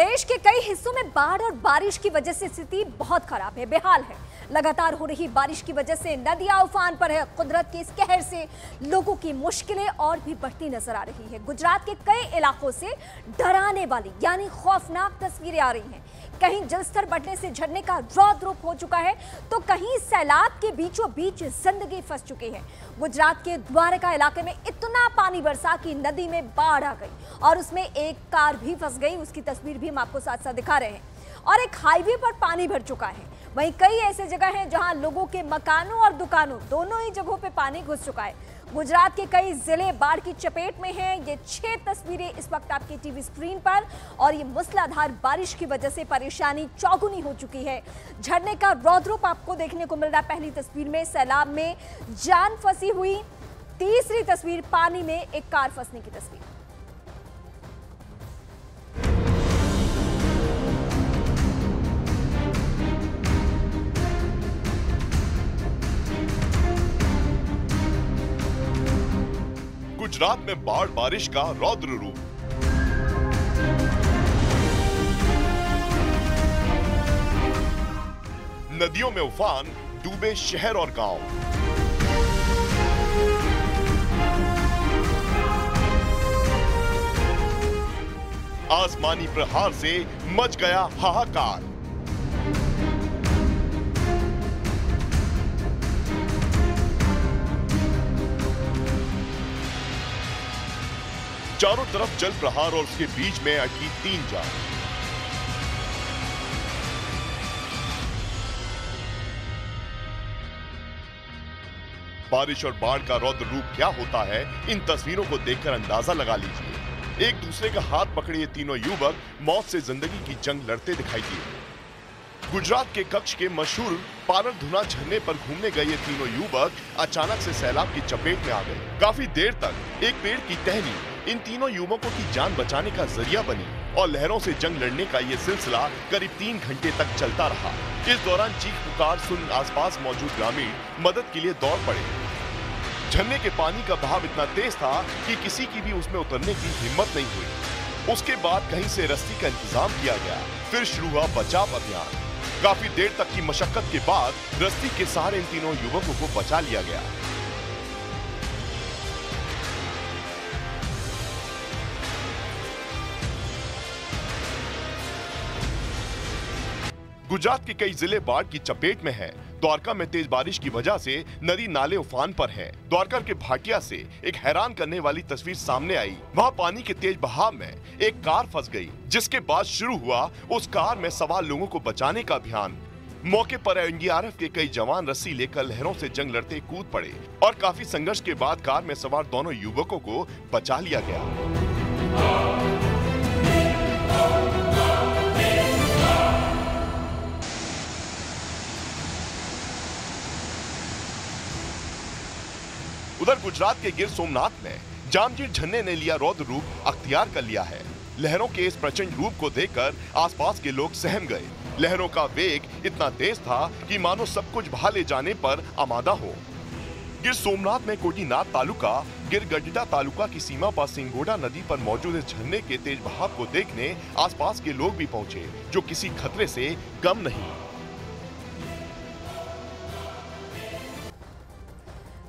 देश के कई हिस्सों में बाढ़ और बारिश की वजह से स्थिति बहुत खराब है, बेहाल है। लगातार हो रही बारिश की वजह से नदियां उफान पर है। कुदरत के इस कहर से लोगों की मुश्किलें और भी बढ़ती नजर आ रही है। गुजरात के कई इलाकों से डराने वाली यानी खौफनाक तस्वीरें आ रही हैं। कहीं जलस्तर बढ़ने से झरने का रौद्र रूप हो चुका है, तो कहीं सैलाब के बीचों बीच जिंदगी फंस चुकी है। गुजरात के द्वारका इलाके में इतना पानी बरसा कि नदी में बाढ़ आ गई और उसमें एक कार भी फंस गई। उसकी तस्वीर भी हम आपको साथ साथ दिखा रहे हैं। और एक हाईवे पर पानी भर चुका है। वहीं कई ऐसे जगह हैं जहां लोगों के मकानों और दुकानों दोनों ही जगहों पे पानी घुस चुका है। गुजरात के कई जिले बाढ़ की चपेट में हैं। ये 6 तस्वीरें इस वक्त आपकी टीवी स्क्रीन पर। और ये मूसलाधार बारिश की वजह से परेशानी चौगुनी हो चुकी है। झरने का रौद्र आपको देखने को मिल रहा है। पहली तस्वीर में सैलाब में जान फंसी हुई, तीसरी तस्वीर पानी में एक कार फंसने की तस्वीर। गुजरात में बाढ़ बारिश का रौद्र रूप। नदियों में उफान, डूबे शहर और गांव। आसमानी प्रहार से मच गया हाहाकार। चारों तरफ जल प्रहार और उसके बीच में अटकी 3 जान। बारिश और बाढ़ का रौद्र रूप क्या होता है, इन तस्वीरों को देखकर अंदाजा लगा लीजिए। एक दूसरे का हाथ पकड़े ये तीनों युवक मौत से जिंदगी की जंग लड़ते दिखाई दिए। गुजरात के कच्छ के मशहूर पारधुना झरने पर घूमने गए ये तीनों युवक अचानक से सैलाब की चपेट में आ गए। काफी देर तक एक पेड़ की टहनी इन तीनों युवकों की जान बचाने का जरिया बनी और लहरों से जंग लड़ने का ये सिलसिला करीब 3 घंटे तक चलता रहा। इस दौरान चीख पुकार सुन आसपास मौजूद ग्रामीण मदद के लिए दौड़ पड़े। झरने के पानी का बहाव इतना तेज था कि किसी की भी उसमें उतरने की हिम्मत नहीं हुई। उसके बाद कहीं से रस्सी का इंतजाम किया गया। फिर शुरू हुआ बचाव अभियान। काफी देर तक की मशक्कत के बाद रस्सी के सहारे इन तीनों युवकों को बचा लिया गया। गुजरात के कई जिले बाढ़ की चपेट में हैं। द्वारका में तेज बारिश की वजह से नदी नाले उफान पर हैं। द्वारका के भाटिया से एक हैरान करने वाली तस्वीर सामने आई। वहां पानी के तेज बहाव में एक कार फंस गई, जिसके बाद शुरू हुआ उस कार में सवार लोगों को बचाने का अभियान। मौके पर एनडीआरएफ के कई जवान रस्सी लेकर लहरों से जंग लड़ते कूद पड़े और काफी संघर्ष के बाद कार में सवार दोनों युवकों को बचा लिया गया। उधर गुजरात के गिर सोमनाथ में जामजोर झरने ने लिया रौद्र रूप अख्तियार कर लिया है। लहरों के इस प्रचंड रूप को देखकर आसपास के लोग सहम गए। लहरों का वेग इतना तेज था कि मानो सब कुछ बहा ले जाने पर आमादा हो। गिर सोमनाथ में कोटीनाथ तालुका गिरगड्डा तालुका की सीमा पर सिंगोड़ा नदी पर मौजूद इस झरने के तेज बहाव को देखने आसपास के लोग भी पहुंचे, जो किसी खतरे से कम नहीं।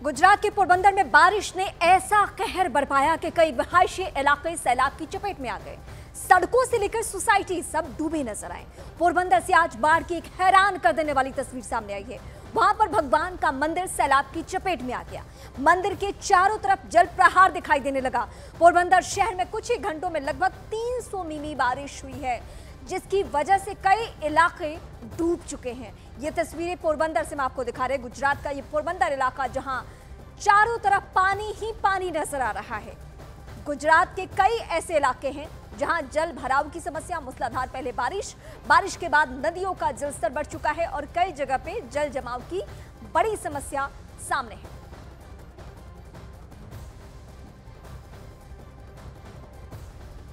गुजरात के पोरबंदर में बारिश ने ऐसा कहर बरपाया कि कई रिहायशी इलाके सैलाब की चपेट में आ गए। सड़कों से लेकर सोसाइटी सब डूबे नजर आए। पोरबंदर से आज बाढ़ की एक हैरान कर देने वाली तस्वीर सामने आई है। वहां पर भगवान का मंदिर सैलाब की चपेट में आ गया। मंदिर के चारों तरफ जल प्रहार दिखाई देने लगा। पोरबंदर शहर में कुछ ही घंटों में लगभग 300 मिमी बारिश हुई है, जिसकी वजह से कई इलाके डूब चुके हैं। ये तस्वीरें पोरबंदर से हम आपको दिखा रहे हैं। गुजरात का ये पोरबंदर इलाका जहां चारों तरफ पानी ही पानी नजर आ रहा है। गुजरात के कई ऐसे इलाके हैं जहां जल भराव की समस्या, मूसलाधार पहले बारिश के बाद नदियों का जलस्तर बढ़ चुका है और कई जगह पे जल जमाव की बड़ी समस्या सामने है।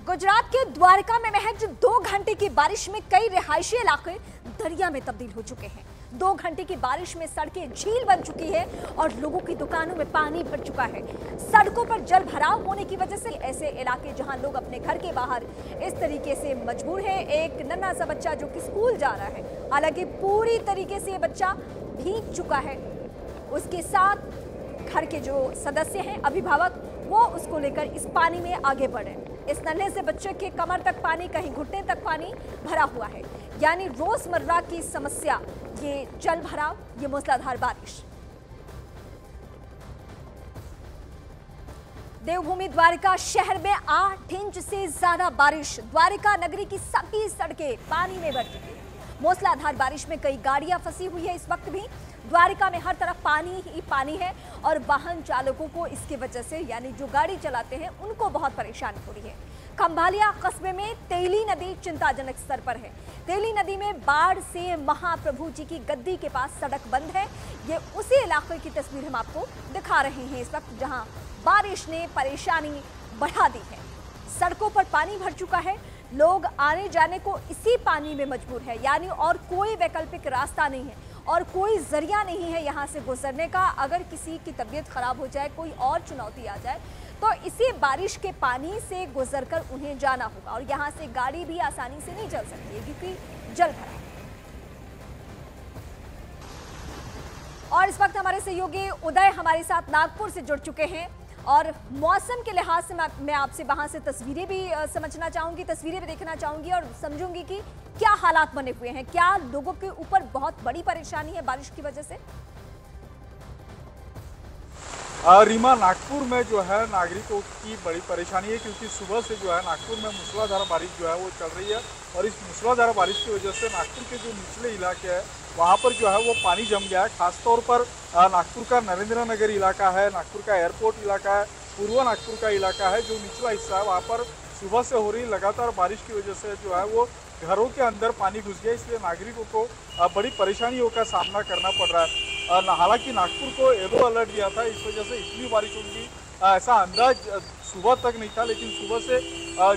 गुजरात के द्वारका में महज 2 घंटे की बारिश में कई रिहायशी इलाके दरिया में तब्दील हो चुके हैं। 2 घंटे की बारिश में सड़कें झील बन चुकी है और लोगों की दुकानों में पानी भर चुका है। सड़कों पर जल भराव होने की वजह से ऐसे इलाके जहां लोग अपने घर के बाहर इस तरीके से मजबूर है। एक नन्हा सा बच्चा जो कि स्कूल जा रहा है, हालांकि पूरी तरीके से ये बच्चा भीग चुका है। उसके साथ घर के जो सदस्य हैं, अभिभावक, वो उसको लेकर इस पानी में आगे बढ़े। इस नन्हे से बच्चे के कमर तक पानी, कहीं घुटने तक पानी भरा हुआ है। यानी रोजमर्रा की समस्या ये जल भराव, ये मूसलाधार बारिश। देवभूमि द्वारिका शहर में 8 इंच से ज्यादा बारिश। द्वारिका नगरी की सभी सड़कें पानी में भर चुकी है। मूसलाधार बारिश में कई गाड़ियां फंसी हुई है। इस वक्त भी द्वारिका में हर तरफ पानी ही पानी है और वाहन चालकों को इसकी वजह से, यानी जो गाड़ी चलाते हैं, उनको बहुत परेशानी हो रही है। खंभालिया कस्बे में तेली नदी चिंताजनक स्तर पर है। तेली नदी में बाढ़ से महाप्रभु जी की गद्दी के पास सड़क बंद है। ये उसी इलाके की तस्वीर हम आपको दिखा रहे हैं इस वक्त, जहां बारिश ने परेशानी बढ़ा दी है। सड़कों पर पानी भर चुका है, लोग आने जाने को इसी पानी में मजबूर है। यानी और कोई वैकल्पिक रास्ता नहीं है और कोई जरिया नहीं है यहाँ से गुजरने का। अगर किसी की तबीयत खराब हो जाए, कोई और चुनौती आ जाए, तो इसी बारिश के पानी से गुजरकर उन्हें जाना होगा और यहाँ से गाड़ी भी आसानी से नहीं चल सकती है क्योंकि जल भरा। और इस वक्त हमारे सहयोगी उदय हमारे साथ नागपुर से जुड़ चुके हैं और मौसम के लिहाज से मैं आपसे वहां से तस्वीरें भी समझना चाहूंगी, तस्वीरें भी देखना चाहूंगी और समझूंगी कि क्या हालात बने हुए हैं। क्या लोगों के ऊपर बहुत बड़ी परेशानी है बारिश की वजह से? रीमा, नागपुर में जो है नागरिकों की बड़ी परेशानी है क्योंकि सुबह से जो है नागपुर में मूसलाधार बारिश जो है वो चल रही है और इस मूसलाधार बारिश की वजह से नागपुर के जो निचले इलाके हैं वहाँ पर जो है वो पानी जम गया है। खासतौर पर नागपुर का नरेंद्र नगर इलाका है, नागपुर का एयरपोर्ट इलाका है, पूर्व नागपुर का इलाका है, जो निचला हिस्सा है वहाँ पर सुबह से हो रही लगातार बारिश की वजह से जो है वो घरों के अंदर पानी घुस गया। इसलिए नागरिकों को बड़ी परेशानियों का सामना करना पड़ रहा है। हालांकि नागपुर को येलो अलर्ट दिया था, इस वजह से इतनी बारिश होगी ऐसा अंदाज सुबह तक नहीं था, लेकिन सुबह से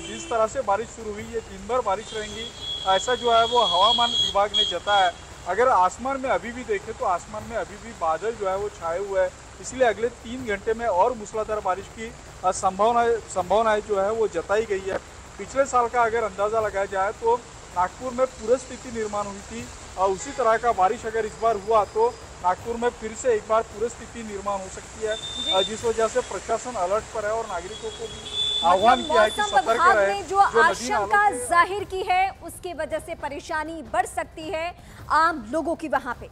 जिस तरह से बारिश शुरू हुई, ये दिन भर बारिश रहेंगी ऐसा जो है वो हवामान विभाग ने जताया है। अगर आसमान में अभी भी देखें तो आसमान में अभी भी बादल जो है वो छाए हुए हैं, इसलिए अगले 3 घंटे में और मूसलाधार बारिश की संभावनाएं जो है वो जताई गई है। पिछले साल का अगर अंदाज़ा लगाया जाए तो नागपुर में पूर्व स्थिति निर्माण हुई थी, उसी तरह का बारिश अगर इस बार हुआ तो नागपुर में फिर से एक बार पूर्व स्थिति निर्माण हो सकती है, जिस वजह से प्रशासन अलर्ट पर है और नागरिकों को भी आह्वान किया है कि सतर्क रहें। जो आशंका जाहिर की है उसकी वजह से परेशानी बढ़ सकती है आम लोगों की वहां पे।